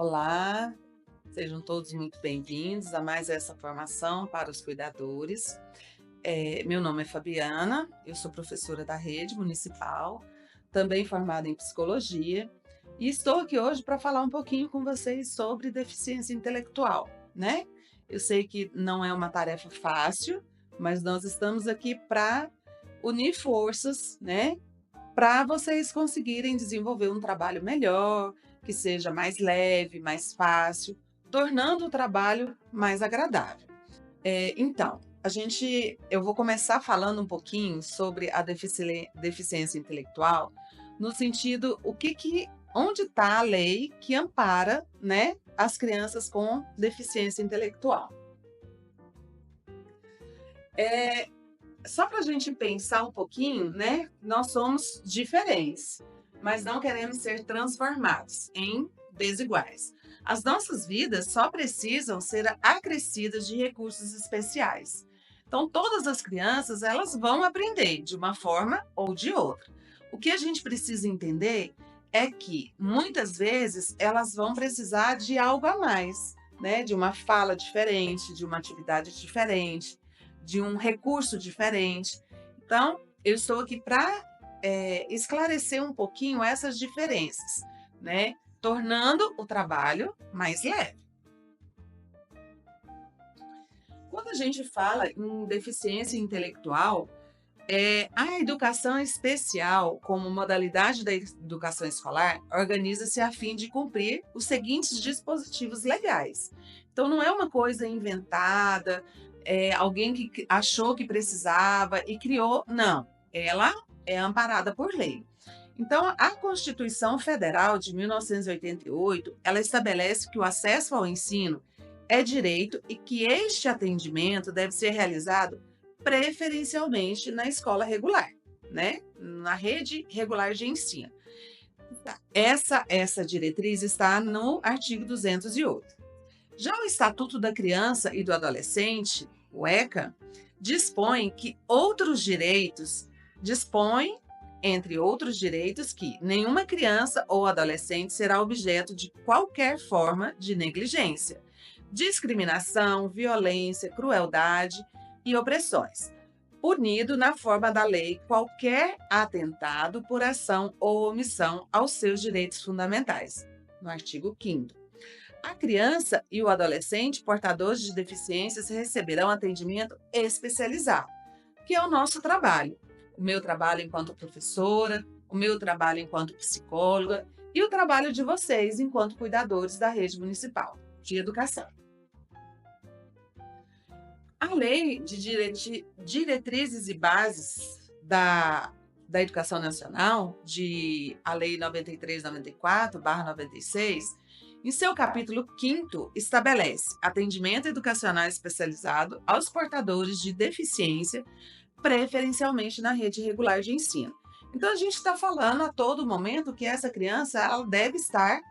Olá, sejam todos muito bem-vindos a mais essa formação para os cuidadores. Meu nome é Fabiana, eu sou professora da rede municipal, também formada em psicologia, e estou aqui hoje para falar um pouquinho com vocês sobre deficiência intelectual, né? Eu sei que não é uma tarefa fácil, mas nós estamos aqui para unir forças, né? Para vocês conseguirem desenvolver um trabalho melhor, que seja mais leve, mais fácil, tornando o trabalho mais agradável. Então, eu vou começar falando um pouquinho sobre a deficiência intelectual, no sentido, onde está a lei que ampara, né, as crianças com deficiência intelectual. Só para a gente pensar um pouquinho, né? Nós somos diferentes, mas não queremos ser transformados em desiguais. As nossas vidas só precisam ser acrescidas de recursos especiais. Então, todas as crianças, elas vão aprender de uma forma ou de outra. O que a gente precisa entender é que, muitas vezes, elas vão precisar de algo a mais, né? De uma fala diferente, de uma atividade diferente, de um recurso diferente. Então, eu estou aqui para esclarecer um pouquinho essas diferenças, né? Tornando o trabalho mais leve. Quando a gente fala em deficiência intelectual, a educação especial, como modalidade da educação escolar, organiza-se a fim de cumprir os seguintes dispositivos legais. Então, não é uma coisa inventada, alguém que achou que precisava e criou, não. Ela é amparada por lei. Então, a Constituição Federal de 1988, ela estabelece que o acesso ao ensino é direito e que este atendimento deve ser realizado preferencialmente na escola regular, né? Na rede regular de ensino. Essa diretriz está no artigo 208. Já o Estatuto da Criança e do Adolescente, o ECA, dispõe, entre outros direitos, que nenhuma criança ou adolescente será objeto de qualquer forma de negligência, discriminação, violência, crueldade e opressões, punido na forma da lei qualquer atentado por ação ou omissão aos seus direitos fundamentais, no artigo 5º. A criança e o adolescente portadores de deficiências receberão atendimento especializado, que é o nosso trabalho. O meu trabalho enquanto professora, o meu trabalho enquanto psicóloga e o trabalho de vocês enquanto cuidadores da rede municipal de educação. A Lei de Diretrizes e Bases da Educação Nacional, a Lei 93/94/96, em seu capítulo 5º, estabelece atendimento educacional especializado aos portadores de deficiência, preferencialmente na rede regular de ensino. Então, a gente está falando a todo momento que essa criança ela deve estar,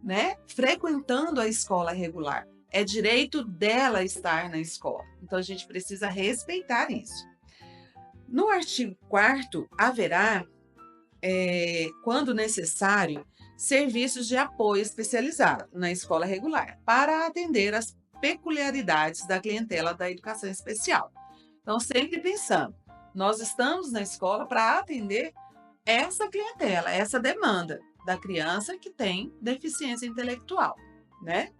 né, frequentando a escola regular. É direito dela estar na escola. Então, a gente precisa respeitar isso. No artigo 4º, haverá, quando necessário, serviços de apoio especializado na escola regular para atender às peculiaridades da clientela da educação especial. Então, sempre pensando, nós estamos na escola para atender essa clientela, essa demanda da criança que tem deficiência intelectual, né?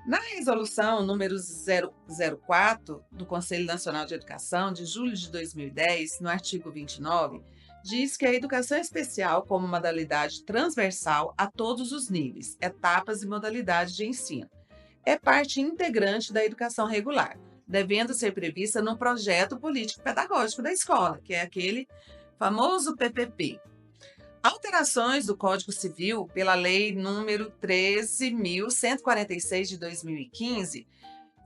Na resolução número 004 do Conselho Nacional de Educação, de julho de 2010, no artigo 29, diz que a educação especial, como modalidade transversal a todos os níveis, etapas e modalidades de ensino, é parte integrante da educação regular, devendo ser prevista no projeto político-pedagógico da escola, que é aquele famoso PPP. Alterações do Código Civil pela Lei número 13.146 de 2015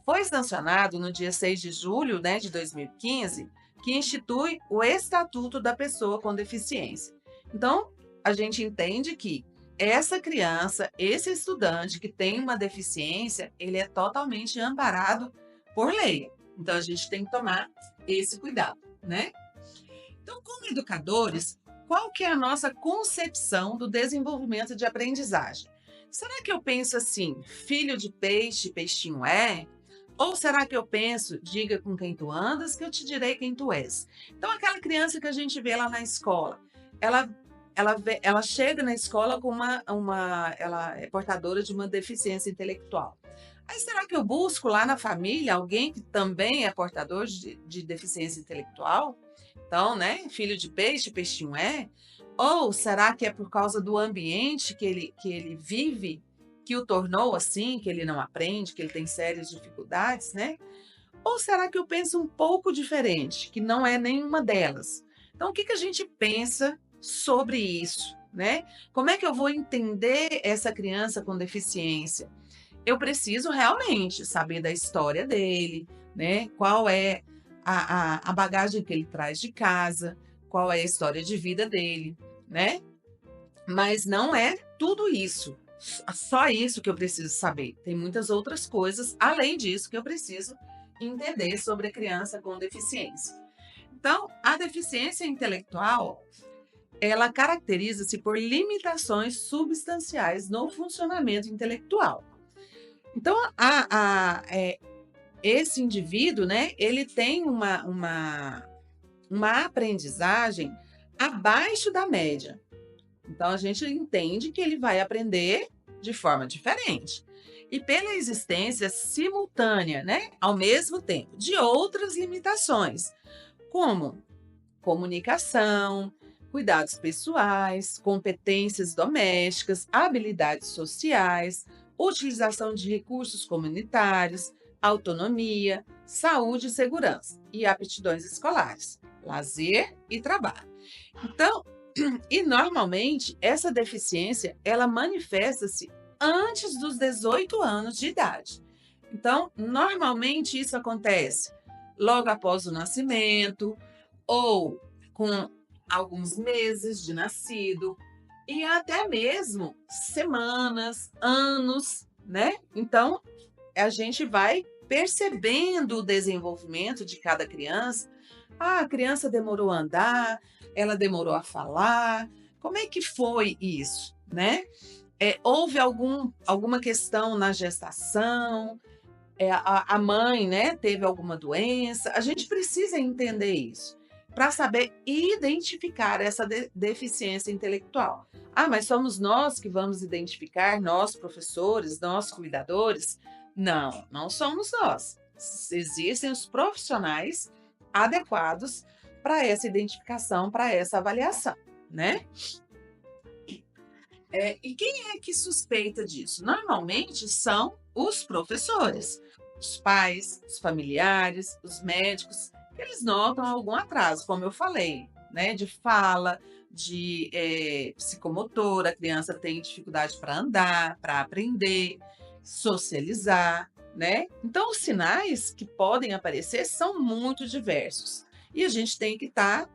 foi sancionado no dia 6 de julho, de 2015, que institui o Estatuto da Pessoa com Deficiência. Então, a gente entende que essa criança, esse estudante que tem uma deficiência, ele é totalmente amparado por lei. Então, a gente tem que tomar esse cuidado, né? Então, como educadores, qual que é a nossa concepção do desenvolvimento de aprendizagem? Será que eu penso assim, filho de peixe, peixinho é? Ou será que eu penso, diga com quem tu andas, que eu te direi quem tu és? Então, aquela criança que a gente vê lá na escola, ela, ela chega na escola com ela é portadora de uma deficiência intelectual. Aí, será que eu busco lá na família alguém que também é portador de deficiência intelectual? Então, né, filho de peixe, peixinho é? Ou será que é por causa do ambiente que ele vive, que o tornou assim, que ele não aprende, que ele tem sérias dificuldades, né? Ou será que eu penso um pouco diferente, que não é nenhuma delas? Então, o que que a gente pensa sobre isso, né? Como é que eu vou entender essa criança com deficiência? Eu preciso realmente saber da história dele, né? Qual é a bagagem que ele traz de casa, qual é a história de vida dele, né? Mas não é tudo isso, só isso que eu preciso saber. Tem muitas outras coisas além disso que eu preciso entender sobre a criança com deficiência. Então, a deficiência intelectual, ela caracteriza-se por limitações substanciais no funcionamento intelectual. Então, esse indivíduo, né, ele tem uma aprendizagem abaixo da média. Então, a gente entende que ele vai aprender de forma diferente. E pela existência simultânea, né, ao mesmo tempo, de outras limitações, como comunicação, cuidados pessoais, competências domésticas, habilidades sociais, utilização de recursos comunitários, autonomia, saúde e segurança, e aptidões escolares, lazer e trabalho. Então, e normalmente essa deficiência ela manifesta-se antes dos 18 anos de idade. Então, normalmente isso acontece logo após o nascimento ou com alguns meses de nascido e até mesmo semanas, anos, né? Então, a gente vai percebendo o desenvolvimento de cada criança. Ah, a criança demorou a andar, ela demorou a falar. Como é que foi isso, né? Houve alguma questão na gestação? A mãe, né, teve alguma doença? A gente precisa entender isso para saber identificar essa deficiência intelectual. Ah, mas somos nós que vamos identificar, nós professores, nós cuidadores? Não, não somos nós. Existem os profissionais adequados para essa identificação, para essa avaliação, né? E quem é que suspeita disso? Normalmente são os professores, os pais, os familiares, os médicos, eles notam algum atraso, como eu falei, né? De fala, de psicomotor, a criança tem dificuldade para andar, para aprender, socializar, né? Então, os sinais que podem aparecer são muito diversos e a gente tem que estar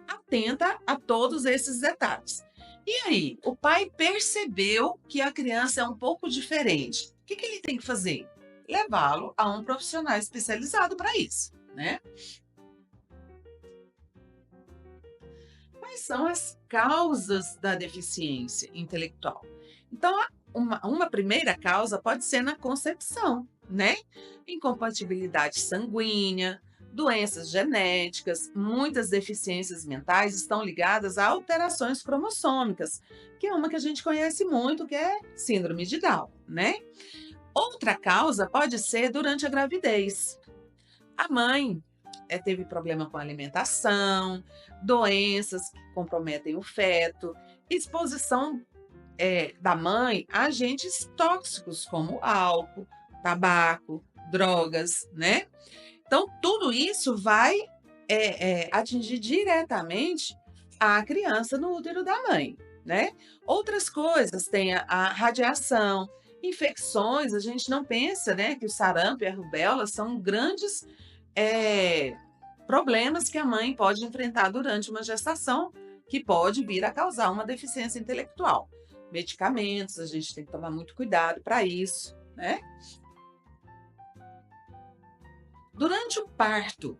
atenta a todos esses detalhes. E aí, o pai percebeu que a criança é um pouco diferente. O que que ele tem que fazer? Levá-lo a um profissional especializado para isso, né? Quais são as causas da deficiência intelectual? Então, uma primeira causa pode ser na concepção, né? Incompatibilidade sanguínea, doenças genéticas, muitas deficiências mentais estão ligadas a alterações cromossômicas, que é uma que a gente conhece muito, que é síndrome de Down, né? Outra causa pode ser durante a gravidez. A mãe teve problema com a alimentação, doenças que comprometem o feto, exposição da mãe a agentes tóxicos como álcool, tabaco, drogas, né? Então, tudo isso vai atingir diretamente a criança no útero da mãe, né? Outras coisas, tem a radiação, infecções, a gente não pensa, né, que o sarampo e a rubéola são grandes é, problemas que a mãe pode enfrentar durante uma gestação, que pode vir a causar uma deficiência intelectual. Medicamentos, a gente tem que tomar muito cuidado para isso, né? Durante o parto,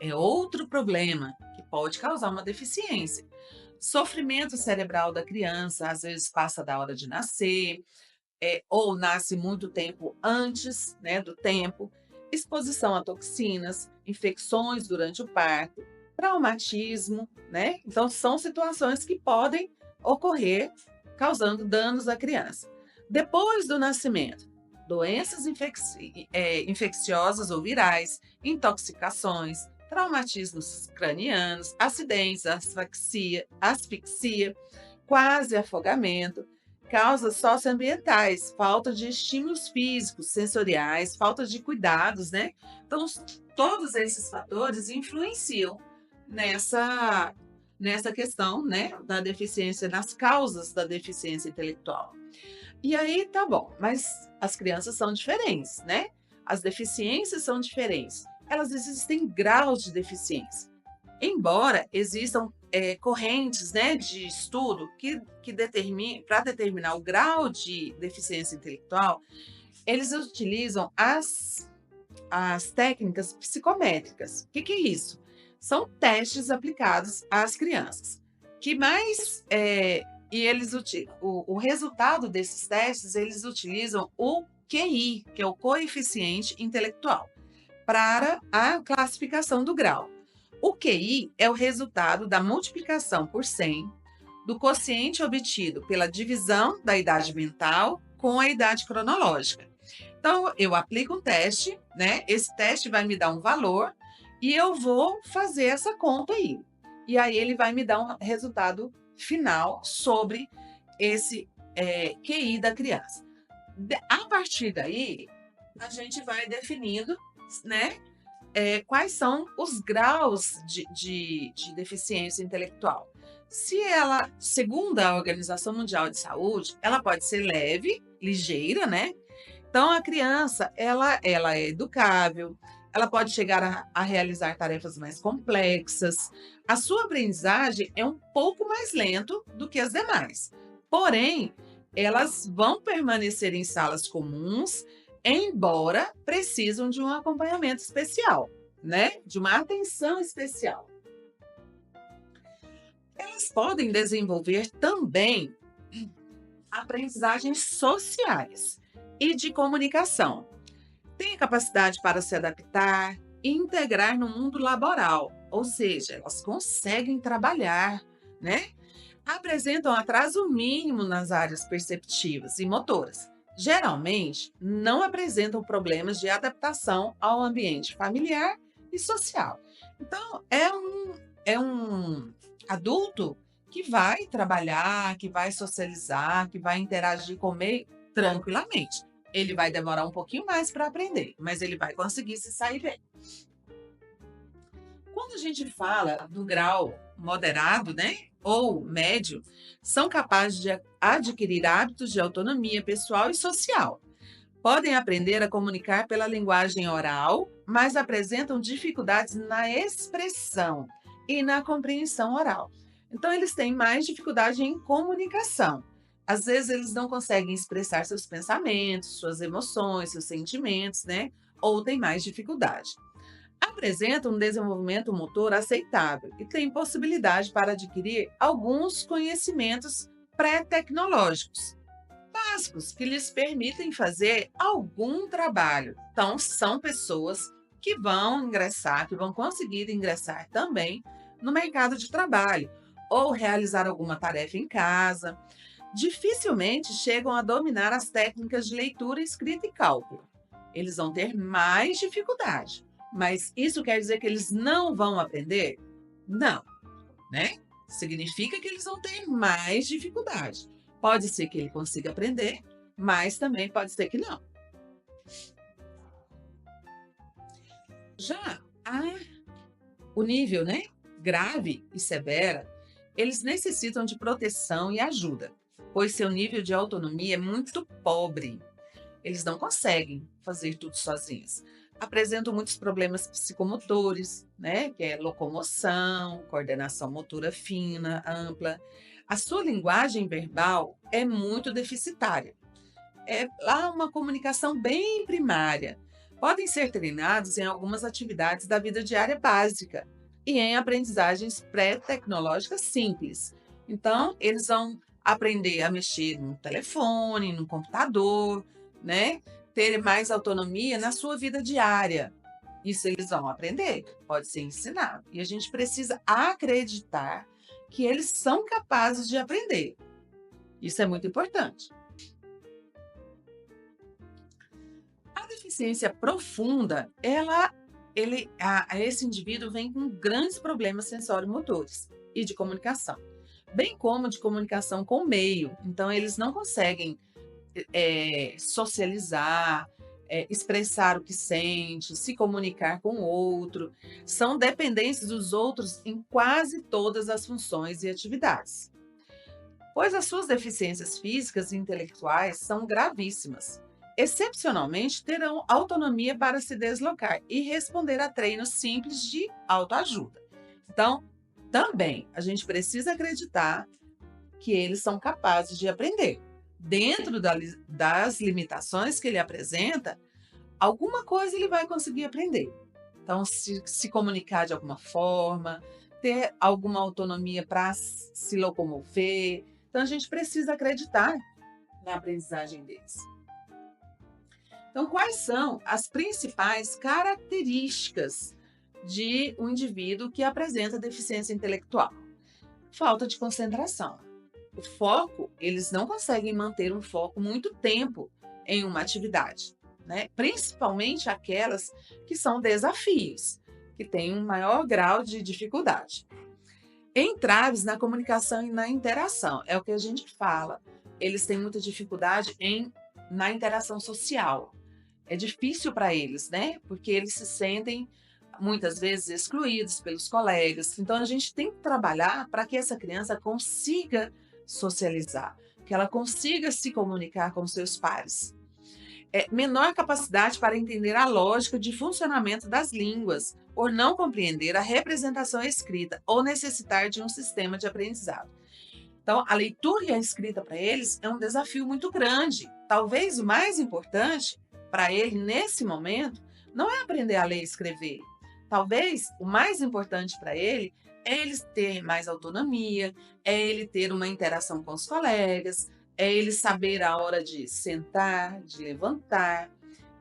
é outro problema que pode causar uma deficiência. Sofrimento cerebral da criança, às vezes passa da hora de nascer, ou nasce muito tempo antes, né, do tempo, exposição a toxinas, infecções durante o parto, traumatismo, né? Então, são situações que podem ocorrer causando danos à criança. Depois do nascimento, doenças infecciosas ou virais, intoxicações, traumatismos cranianos, acidentes, asfixia, quase afogamento, causas socioambientais, falta de estímulos físicos, sensoriais, falta de cuidados, né? Então, todos esses fatores influenciam nessa, nessa questão, né, da deficiência, nas causas da deficiência intelectual. E aí, tá bom, mas as crianças são diferentes, né? As deficiências são diferentes. Elas existem graus de deficiência. Embora existam correntes, né, de estudo que para determinar o grau de deficiência intelectual, eles utilizam as técnicas psicométricas. O que é isso? São testes aplicados às crianças. Que mais e o resultado desses testes, eles utilizam o QI, que é o coeficiente intelectual, para a classificação do grau. O QI é o resultado da multiplicação por 100 do quociente obtido pela divisão da idade mental com a idade cronológica. Então, eu aplico um teste, né? Esse teste vai me dar um valor e eu vou fazer essa conta aí. E aí ele vai me dar um resultado final sobre esse QI da criança. A partir daí, a gente vai definindo, né? Quais são os graus de deficiência intelectual. Se ela, segundo a Organização Mundial de Saúde, ela pode ser leve, ligeira, né? Então, a criança, ela é educável, ela pode chegar a realizar tarefas mais complexas. A sua aprendizagem é um pouco mais lento do que as demais. Porém, elas vão permanecer em salas comuns, embora precisam de um acompanhamento especial, né? De uma atenção especial. Elas podem desenvolver também aprendizagens sociais e de comunicação. Têm capacidade para se adaptar e integrar no mundo laboral, ou seja, elas conseguem trabalhar, né? Apresentam atraso mínimo nas áreas perceptivas e motoras. Geralmente, não apresentam problemas de adaptação ao ambiente familiar e social. Então, é um adulto que vai trabalhar, que vai socializar, que vai interagir com o meio tranquilamente. Ele vai demorar um pouquinho mais para aprender, mas ele vai conseguir se sair bem. Quando a gente fala do grau moderado, né, ou médio, são capazes de adquirir hábitos de autonomia pessoal e social. Podem aprender a comunicar pela linguagem oral, mas apresentam dificuldades na expressão e na compreensão oral. Então, eles têm mais dificuldade em comunicação. Às vezes, eles não conseguem expressar seus pensamentos, suas emoções, seus sentimentos, né? Ou têm mais dificuldade. Apresentam um desenvolvimento motor aceitável e têm possibilidade para adquirir alguns conhecimentos pré-tecnológicos básicos que lhes permitem fazer algum trabalho. Então, são pessoas que vão ingressar, que vão conseguir ingressar também no mercado de trabalho ou realizar alguma tarefa em casa. Dificilmente chegam a dominar as técnicas de leitura, escrita e cálculo. Eles vão ter mais dificuldade. Mas isso quer dizer que eles não vão aprender? Não, né? Significa que eles vão ter mais dificuldade. Pode ser que ele consiga aprender, mas também pode ser que não. Já o nível, né, grave e severa, eles necessitam de proteção e ajuda, pois seu nível de autonomia é muito pobre. Eles não conseguem fazer tudo sozinhos. Apresentam muitos problemas psicomotores, né, que é locomoção, coordenação motora fina, ampla. A sua linguagem verbal é muito deficitária. É lá uma comunicação bem primária. Podem ser treinados em algumas atividades da vida diária básica e em aprendizagens pré-tecnológicas simples. Então, eles vão aprender a mexer no telefone, no computador, né? Ter mais autonomia na sua vida diária. Isso eles vão aprender, pode ser ensinado. E a gente precisa acreditar que eles são capazes de aprender. Isso é muito importante. A deficiência profunda, esse indivíduo vem com grandes problemas sensório-motores e de comunicação, bem como de comunicação com o meio. Então, eles não conseguem socializar, expressar o que sente, se comunicar com o outro. São dependentes dos outros em quase todas as funções e atividades, pois as suas deficiências físicas e intelectuais são gravíssimas. Excepcionalmente, terão autonomia para se deslocar e responder a treinos simples de autoajuda. Então, também a gente precisa acreditar que eles são capazes de aprender. Dentro das limitações que ele apresenta, alguma coisa ele vai conseguir aprender. Então, se comunicar de alguma forma, ter alguma autonomia para se locomover. Então, a gente precisa acreditar na aprendizagem deles. Então, quais são as principais características de um indivíduo que apresenta deficiência intelectual? Falta de concentração. O foco, eles não conseguem manter um foco muito tempo em uma atividade, né? Principalmente aquelas que são desafios, que têm um maior grau de dificuldade. Entraves na comunicação e na interação, é o que a gente fala. Eles têm muita dificuldade na interação social. É difícil para eles, né? Porque eles se sentem muitas vezes excluídos pelos colegas. Então, a gente tem que trabalhar para que essa criança consiga socializar, que ela consiga se comunicar com seus pares. Menor capacidade para entender a lógica de funcionamento das línguas, por não compreender a representação escrita ou necessitar de um sistema de aprendizado. Então, a leitura e a escrita para eles é um desafio muito grande. Talvez o mais importante para ele, nesse momento, não é aprender a ler e escrever. Talvez o mais importante para ele é ele ter mais autonomia, é ele ter uma interação com os colegas, é ele saber a hora de sentar, de levantar.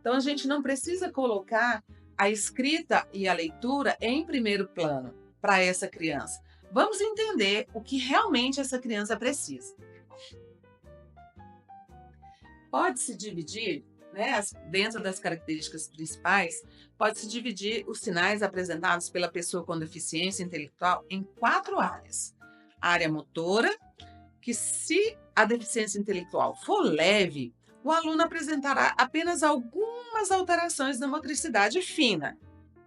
Então, a gente não precisa colocar a escrita e a leitura em primeiro plano para essa criança. Vamos entender o que realmente essa criança precisa. Pode-se dividir, né, dentro das características principais, pode-se dividir os sinais apresentados pela pessoa com deficiência intelectual em 4 áreas. A área motora, que se a deficiência intelectual for leve, o aluno apresentará apenas algumas alterações na motricidade fina.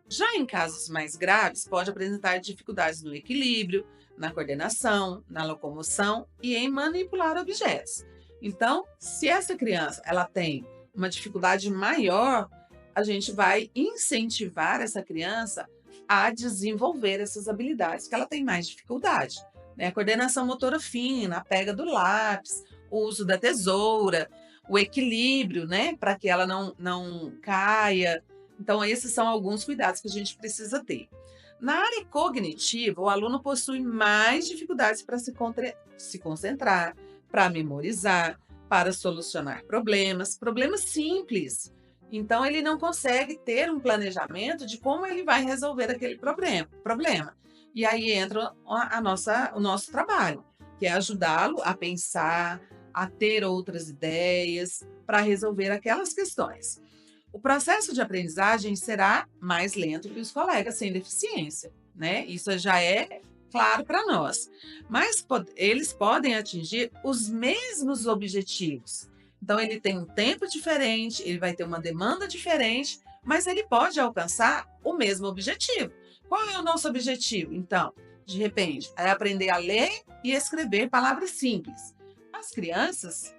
Já em casos mais graves, pode apresentar dificuldades no equilíbrio, na coordenação, na locomoção e em manipular objetos. Então, se essa criança ela tem uma dificuldade maior, a gente vai incentivar essa criança a desenvolver essas habilidades que ela tem mais dificuldade, né? A coordenação motora fina, a pega do lápis, o uso da tesoura, o equilíbrio, né? Para que ela não caia. Então, esses são alguns cuidados que a gente precisa ter. Na área cognitiva, o aluno possui mais dificuldades para se concentrar, para memorizar, para solucionar problemas simples. Então, ele não consegue ter um planejamento de como ele vai resolver aquele problema. E aí entra o nosso trabalho, que é ajudá-lo a pensar, a ter outras ideias para resolver aquelas questões. O processo de aprendizagem será mais lento que os colegas sem deficiência, né? Isso já é claro para nós. Mas eles podem atingir os mesmos objetivos. Então, ele tem um tempo diferente, ele vai ter uma demanda diferente, mas ele pode alcançar o mesmo objetivo. Qual é o nosso objetivo? Então, de repente, é aprender a ler e escrever palavras simples. As crianças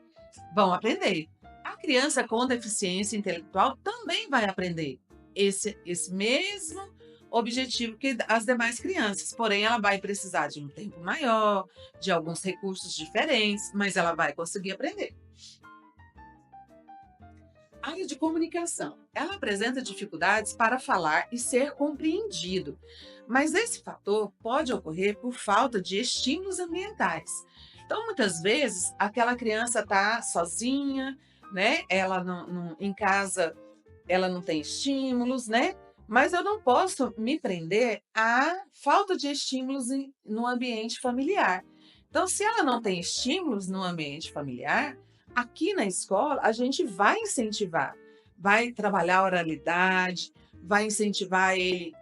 vão aprender. A criança com deficiência intelectual também vai aprender esse mesmo objetivo que as demais crianças, porém ela vai precisar de um tempo maior, de alguns recursos diferentes, mas ela vai conseguir aprender. A área de comunicação. Ela apresenta dificuldades para falar e ser compreendido, mas esse fator pode ocorrer por falta de estímulos ambientais. Então, muitas vezes, aquela criança está sozinha, né? Ela em casa, ela não tem estímulos, né? Mas eu não posso me prender à falta de estímulos no ambiente familiar. Então, se ela não tem estímulos no ambiente familiar, aqui na escola a gente vai incentivar, vai trabalhar a oralidade, vai incentivar ele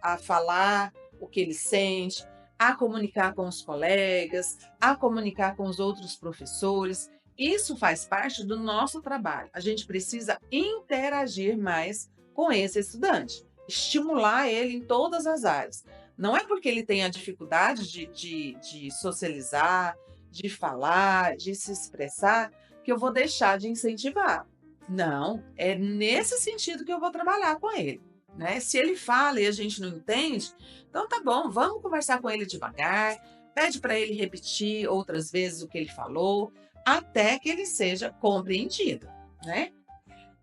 a falar o que ele sente, a comunicar com os colegas, a comunicar com os outros professores. Isso faz parte do nosso trabalho. A gente precisa interagir mais com esse estudante, estimular ele em todas as áreas. Não é porque ele tenha dificuldade de socializar, de falar, de se expressar, que eu vou deixar de incentivar. Não, é nesse sentido que eu vou trabalhar com ele. Né? Se ele fala e a gente não entende, então tá bom, vamos conversar com ele devagar, pede para ele repetir outras vezes o que ele falou, até que ele seja compreendido, né?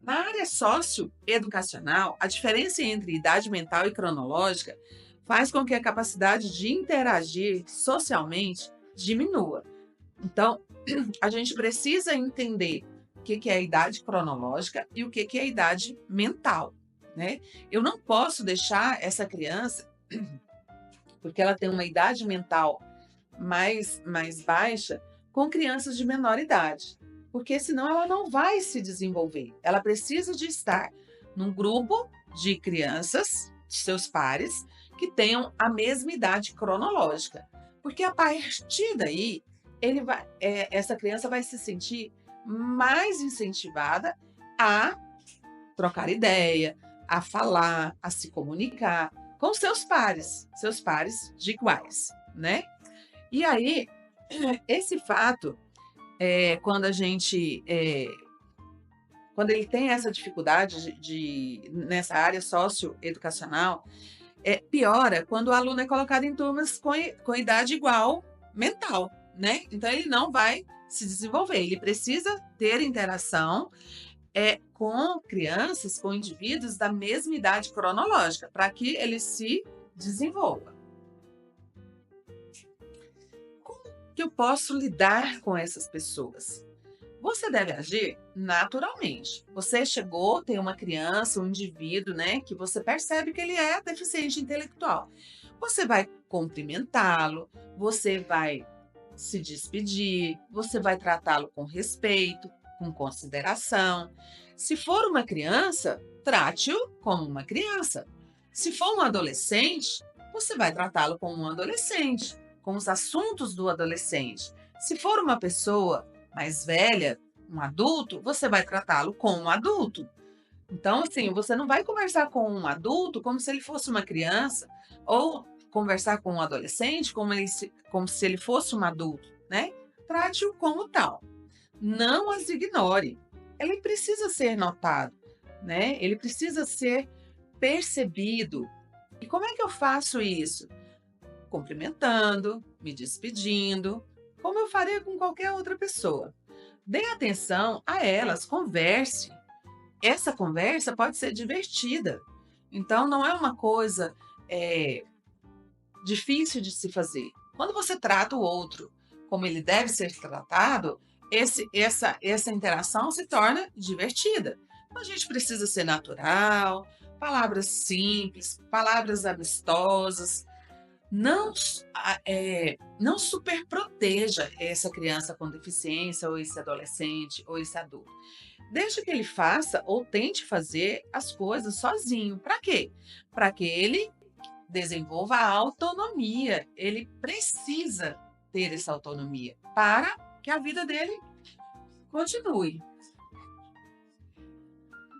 Na área socioeducacional, a diferença entre idade mental e cronológica faz com que a capacidade de interagir socialmente diminua. Então, a gente precisa entender o que é a idade cronológica e o que é a idade mental, né? Eu não posso deixar essa criança, porque ela tem uma idade mental mais baixa, com crianças de menor idade, porque senão ela não vai se desenvolver. Ela precisa de estar num grupo de crianças, de seus pares, que tenham a mesma idade cronológica, porque a partir daí essa criança vai se sentir mais incentivada a trocar ideia, a falar, a se comunicar com seus pares de iguais, né? E aí, esse fato, quando a gente, quando ele tem essa dificuldade nessa área socioeducacional, piora quando o aluno é colocado em turmas com idade igual mental, né? Então ele não vai se desenvolver, ele precisa ter interação com crianças, com indivíduos da mesma idade cronológica, para que ele se desenvolva. Como que eu posso lidar com essas pessoas? Você deve agir naturalmente. Você chegou, tem uma criança, um indivíduo, né, que você percebe que ele é deficiente intelectual. Você vai cumprimentá-lo, você vai se despedir, você vai tratá-lo com respeito, com consideração. Se for uma criança, trate-o como uma criança. Se for um adolescente, você vai tratá-lo como um adolescente, com os assuntos do adolescente. Se for uma pessoa mais velha, um adulto, você vai tratá-lo como um adulto. Então, assim, você não vai conversar com um adulto como se ele fosse uma criança, ou conversar com um adolescente como se ele fosse um adulto, né? Trate-o como tal. Não as ignore. Ele precisa ser notado, né? Ele precisa ser percebido. E como é que eu faço isso? Cumprimentando, me despedindo, como eu faria com qualquer outra pessoa. Dê atenção a elas, converse. Essa conversa pode ser divertida. Então, não é uma coisa difícil de se fazer. Quando você trata o outro como ele deve ser tratado, essa interação se torna divertida. Então, a gente precisa ser natural, palavras simples, palavras amistosas. Não superproteja essa criança com deficiência, ou esse adolescente, ou esse adulto. Deixe que ele faça ou tente fazer as coisas sozinho. Para quê? Para que ele desenvolva a autonomia. Ele precisa ter essa autonomia para que a vida dele continue.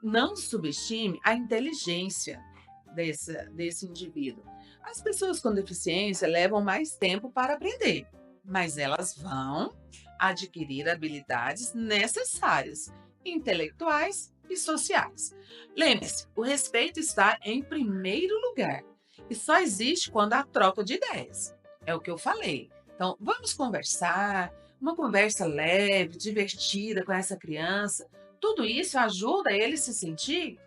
Não subestime a inteligência desse indivíduo. As pessoas com deficiência levam mais tempo para aprender, mas elas vão adquirir habilidades necessárias, intelectuais e sociais. Lembre-se, o respeito está em primeiro lugar e só existe quando há troca de ideias. É o que eu falei. Então, vamos conversar, uma conversa leve, divertida com essa criança. Tudo isso ajuda ele a se sentir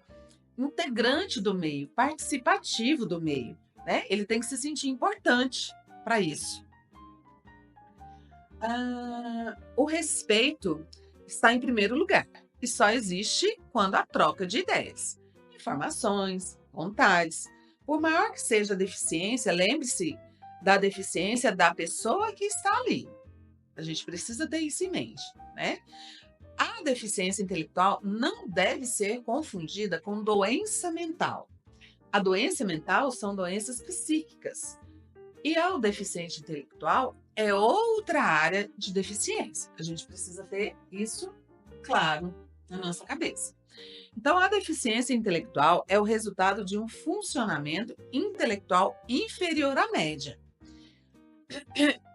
integrante do meio, participativo do meio, né? Ele tem que se sentir importante para isso. O respeito está em primeiro lugar e só existe quando há troca de ideias, informações, vontades. Por maior que seja a deficiência, lembre-se da deficiência da pessoa que está ali. A gente precisa ter isso em mente, né? A deficiência intelectual não deve ser confundida com doença mental. A doença mental são doenças psíquicas. E o deficiente intelectual é outra área de deficiência. A gente precisa ter isso claro na nossa cabeça. Então, a deficiência intelectual é o resultado de um funcionamento intelectual inferior à média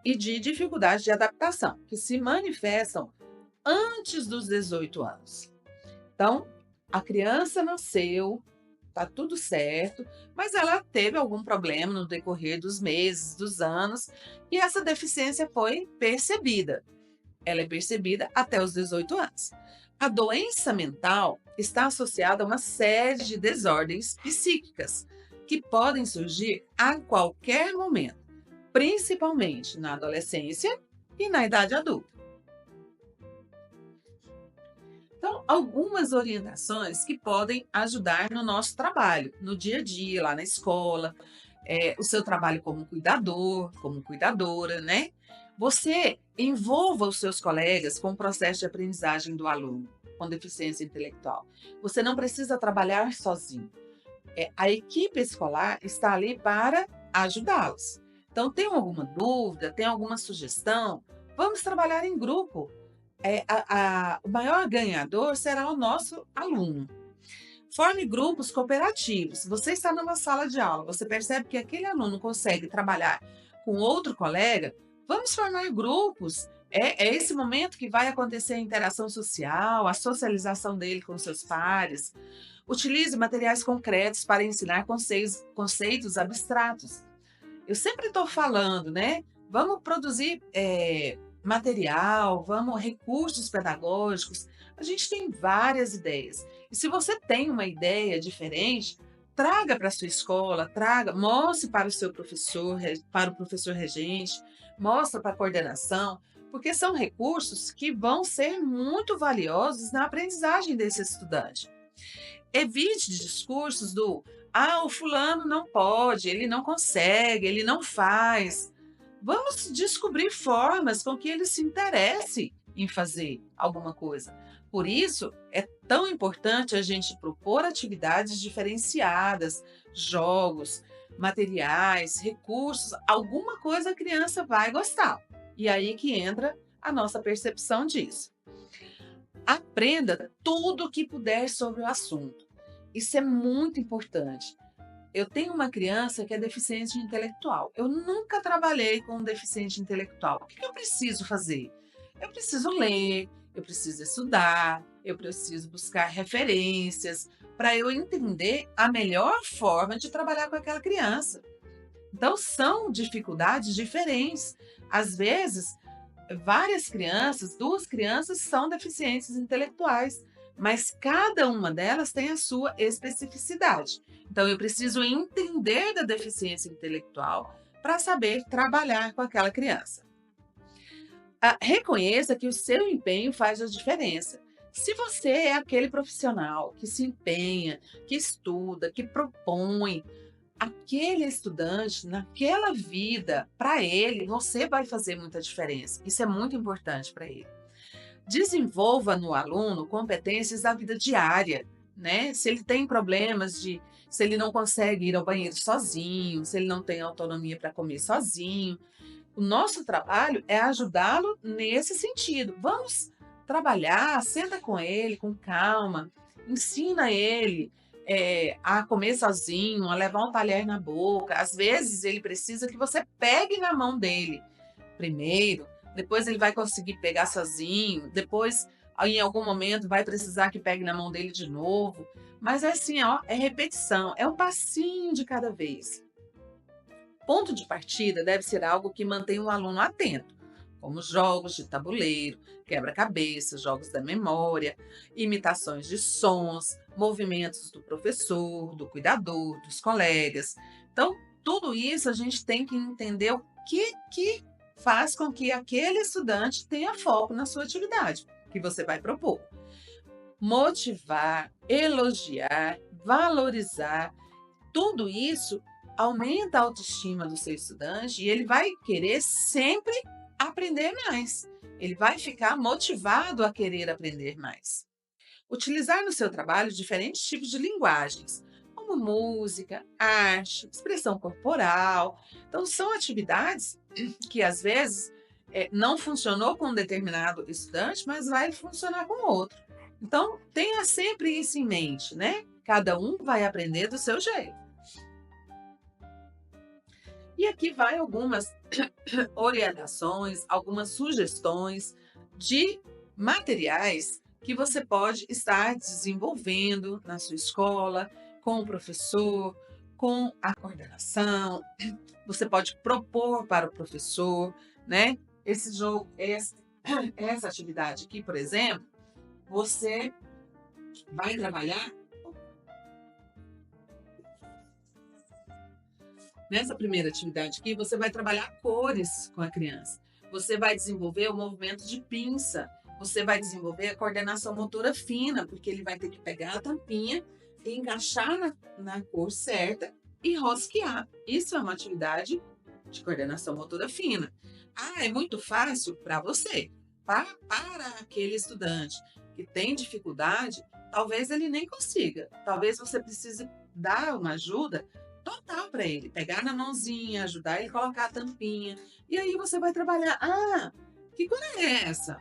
e de dificuldade de adaptação, que se manifestam antes dos 18 anos. Então, a criança nasceu, tá tudo certo, mas ela teve algum problema no decorrer dos meses, dos anos, e essa deficiência foi percebida. Ela é percebida até os 18 anos. A doença mental está associada a uma série de desordens psíquicas que podem surgir a qualquer momento, principalmente na adolescência e na idade adulta. Então, algumas orientações que podem ajudar no nosso trabalho, no dia a dia, lá na escola, o seu trabalho como cuidador, como cuidadora, né? Você envolva os seus colegas com o processo de aprendizagem do aluno com deficiência intelectual. Você não precisa trabalhar sozinho. A equipe escolar está ali para ajudá-los. Então, tem alguma dúvida, tem alguma sugestão? Vamos trabalhar em grupo. O maior ganhador será o nosso aluno. Forme grupos cooperativos. Você está numa sala de aula, você percebe que aquele aluno consegue trabalhar com outro colega, vamos formar grupos. É esse momento que vai acontecer a interação social, a socialização dele com seus pares. Utilize materiais concretos para ensinar conceitos abstratos. Eu sempre estou falando, né? Vamos produzir material, vamos recursos pedagógicos. A gente tem várias ideias. E se você tem uma ideia diferente, traga para a sua escola, mostre para o seu professor, para o professor regente, mostre para a coordenação, porque são recursos que vão ser muito valiosos na aprendizagem desse estudante. Evite discursos do o fulano não pode, ele não consegue, ele não faz. Vamos descobrir formas com que ele se interesse em fazer alguma coisa. Por isso, é tão importante a gente propor atividades diferenciadas, jogos, materiais, recursos, alguma coisa a criança vai gostar. E aí que entra a nossa percepção disso. Aprenda tudo o que puder sobre o assunto. Isso é muito importante. Eu tenho uma criança que é deficiente intelectual. Eu nunca trabalhei com um deficiente intelectual. O que eu preciso fazer? Eu preciso ler, eu preciso estudar, eu preciso buscar referências para eu entender a melhor forma de trabalhar com aquela criança. Então, são dificuldades diferentes. Às vezes, duas crianças são deficientes intelectuais, mas cada uma delas tem a sua especificidade. Então, eu preciso entender da deficiência intelectual para saber trabalhar com aquela criança. Reconheça que o seu empenho faz a diferença. Se você é aquele profissional que se empenha, que estuda, que propõe, aquele estudante, naquela vida, para ele, você vai fazer muita diferença. Isso é muito importante para ele. Desenvolva no aluno competências da vida diária, né? Se ele tem problemas se ele não consegue ir ao banheiro sozinho, se ele não tem autonomia para comer sozinho, o nosso trabalho é ajudá-lo nesse sentido. Vamos trabalhar, senta com ele com calma, ensina ele a comer sozinho, a levar um talher na boca. Às vezes ele precisa que você pegue na mão dele primeiro, depois ele vai conseguir pegar sozinho, depois em algum momento vai precisar que pegue na mão dele de novo. Mas é assim, ó, é repetição, é um passinho de cada vez. Ponto de partida deve ser algo que mantenha o aluno atento, como jogos de tabuleiro, quebra-cabeças, jogos da memória, imitações de sons, movimentos do professor, do cuidador, dos colegas. Então, tudo isso a gente tem que entender o que faz com que aquele estudante tenha foco na sua atividade que você vai propor. Motivar, elogiar, valorizar, tudo isso aumenta a autoestima do seu estudante e ele vai querer sempre aprender mais. Ele vai ficar motivado a querer aprender mais. Utilizar no seu trabalho diferentes tipos de linguagens, como música, arte, expressão corporal. Então, são atividades que às vezes não funcionou com um determinado estudante, mas vai funcionar com outro. Então, tenha sempre isso em mente, né? Cada um vai aprender do seu jeito. E aqui vai algumas orientações, algumas sugestões de materiais que você pode estar desenvolvendo na sua escola, com o professor, com a coordenação. Você pode propor para o professor, né? Esse jogo, essa atividade aqui, por exemplo, você vai trabalhar nessa primeira atividade aqui, você vai trabalhar cores com a criança. Você vai desenvolver o movimento de pinça. Você vai desenvolver a coordenação motora fina, porque ele vai ter que pegar a tampinha e encaixar na cor certa e rosquear. Isso é uma atividade de coordenação motora fina. Ah, é muito fácil para você. Para aquele estudante que tem dificuldade, talvez ele nem consiga. Talvez você precise dar uma ajuda total para ele, pegar na mãozinha, ajudar ele a colocar a tampinha. E aí você vai trabalhar. Ah, que cor é essa?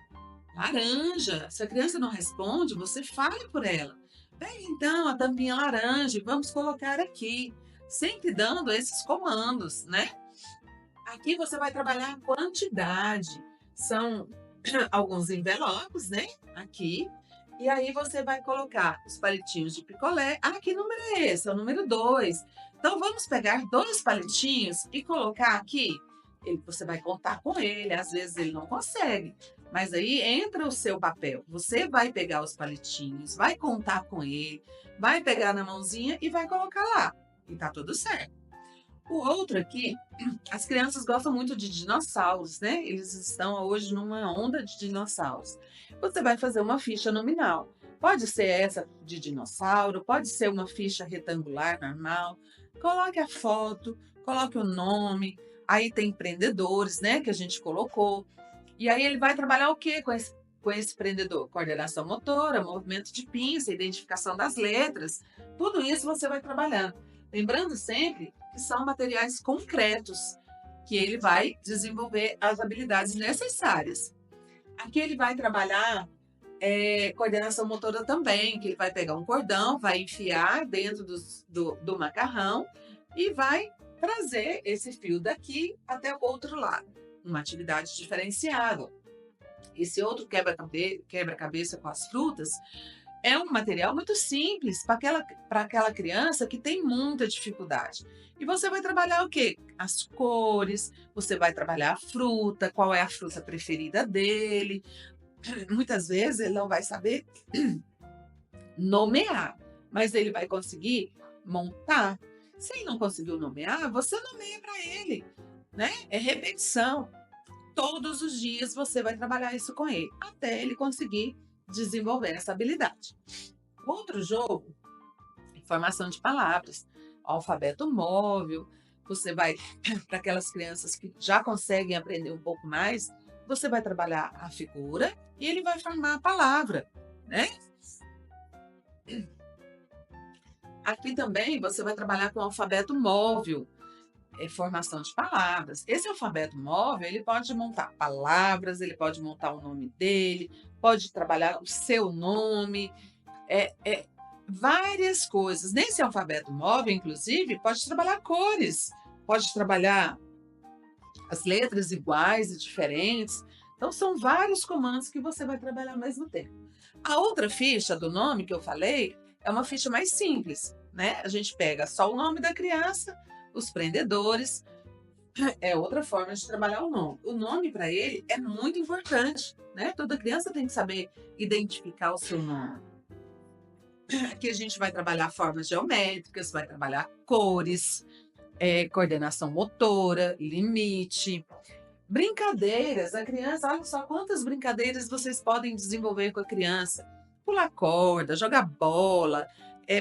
Laranja. Se a criança não responde, você fale por ela. Pega então a tampinha laranja e vamos colocar aqui. Sempre dando esses comandos, né? Aqui você vai trabalhar a quantidade. São alguns envelopes, né? Aqui. E aí você vai colocar os palitinhos de picolé. Ah, que número é esse? É o número 2. Então vamos pegar 2 palitinhos e colocar aqui. Você vai contar com ele, às vezes ele não consegue. Mas aí entra o seu papel. Você vai pegar os palitinhos, vai contar com ele, vai pegar na mãozinha e vai colocar lá. E tá tudo certo. O outro aqui, as crianças gostam muito de dinossauros, né? Eles estão hoje numa onda de dinossauros. Você vai fazer uma ficha nominal. Pode ser essa de dinossauro, pode ser uma ficha retangular normal. Coloque a foto, coloque o nome. Aí tem prendedores, né? Que a gente colocou. E aí ele vai trabalhar o quê com esse prendedor? Coordenação motora, movimento de pinça, identificação das letras. Tudo isso você vai trabalhando. Lembrando sempre que são materiais concretos, que ele vai desenvolver as habilidades necessárias. Aqui ele vai trabalhar coordenação motora também, que ele vai pegar um cordão, vai enfiar dentro do macarrão e vai trazer esse fio daqui até o outro lado. Uma atividade diferenciada. Esse outro quebra-cabeça com as frutas é um material muito simples para aquela criança que tem muita dificuldade. E você vai trabalhar o quê? As cores, você vai trabalhar a fruta, qual é a fruta preferida dele. Muitas vezes ele não vai saber nomear, mas ele vai conseguir montar. Se ele não conseguiu nomear, você nomeia para ele, né? É repetição. Todos os dias você vai trabalhar isso com ele, até ele conseguir desenvolver essa habilidade. Outro jogo é formação de palavras, alfabeto móvel. Você vai, para aquelas crianças que já conseguem aprender um pouco mais, você vai trabalhar a figura e ele vai formar a palavra, né? Aqui também você vai trabalhar com alfabeto móvel, formação de palavras. Esse alfabeto móvel, ele pode montar palavras, ele pode montar o nome dele, pode trabalhar o seu nome, várias coisas. Nesse alfabeto móvel, inclusive, pode trabalhar cores, pode trabalhar as letras iguais e diferentes. Então, são vários comandos que você vai trabalhar ao mesmo tempo. A outra ficha do nome que eu falei é uma ficha mais simples, né? A gente pega só o nome da criança, os prendedores, é outra forma de trabalhar o nome. O nome para ele é muito importante, né? Toda criança tem que saber identificar o seu nome. Aqui a gente vai trabalhar formas geométricas, vai trabalhar cores, coordenação motora, limite, Brincadeiras, a criança, olha só quantas brincadeiras vocês podem desenvolver com a criança. Pular corda, jogar bola,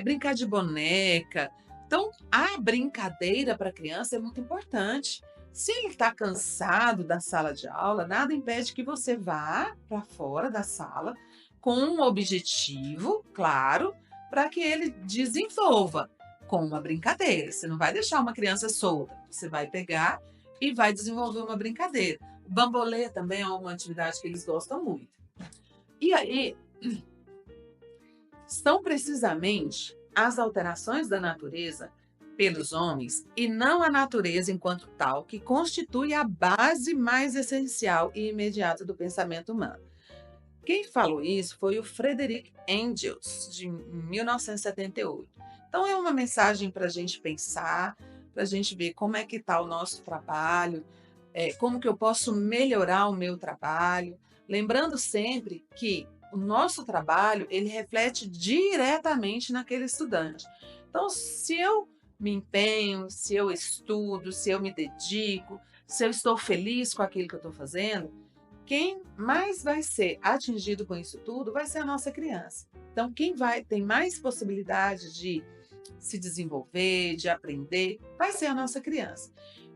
brincar de boneca. Então, a brincadeira para a criança é muito importante. Se ele está cansado da sala de aula, nada impede que você vá para fora da sala com um objetivo, claro, para que ele desenvolva com uma brincadeira. Você não vai deixar uma criança solta, você vai pegar e vai desenvolver uma brincadeira. O bambolê também é uma atividade que eles gostam muito. E aí, são precisamente as alterações da natureza pelos homens e não a natureza enquanto tal que constitui a base mais essencial e imediata do pensamento humano. Quem falou isso foi o Frederick Engels, de 1978. Então, é uma mensagem para a gente pensar, para a gente ver como é que está o nosso trabalho, como que eu posso melhorar o meu trabalho, lembrando sempre que o nosso trabalho ele reflete diretamente naquele estudante. Então, se eu me empenho, se eu estudo, se eu me dedico, se eu estou feliz com aquilo que eu estou fazendo, quem mais vai ser atingido com isso tudo vai ser a nossa criança. Então, quem vai tem mais possibilidade de se desenvolver, de aprender, vai ser a nossa criança.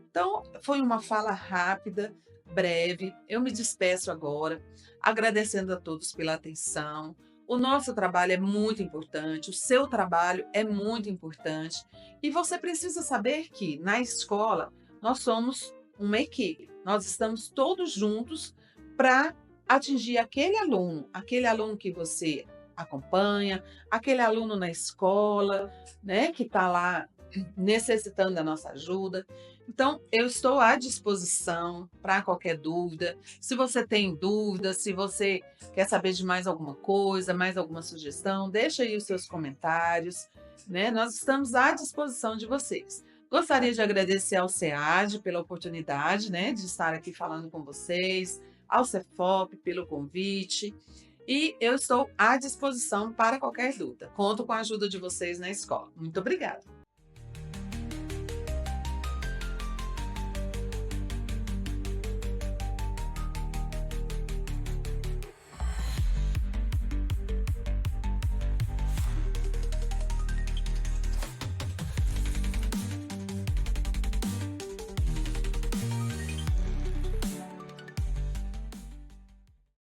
Então, foi uma fala rápida, breve. Eu me despeço agora, agradecendo a todos pela atenção. O nosso trabalho é muito importante, o seu trabalho é muito importante. E você precisa saber que na escola nós somos uma equipe, nós estamos todos juntos para atingir aquele aluno que você acompanha, aquele aluno na escola, né, que está lá necessitando da nossa ajuda. Então, eu estou à disposição para qualquer dúvida. Se você tem dúvida, se você quer saber de mais alguma coisa, mais alguma sugestão, deixa aí os seus comentários, né? Nós estamos à disposição de vocês. Gostaria de agradecer ao SEAD pela oportunidade, né, de estar aqui falando com vocês, ao Cefop pelo convite, e eu estou à disposição para qualquer dúvida. Conto com a ajuda de vocês na escola. Muito obrigada.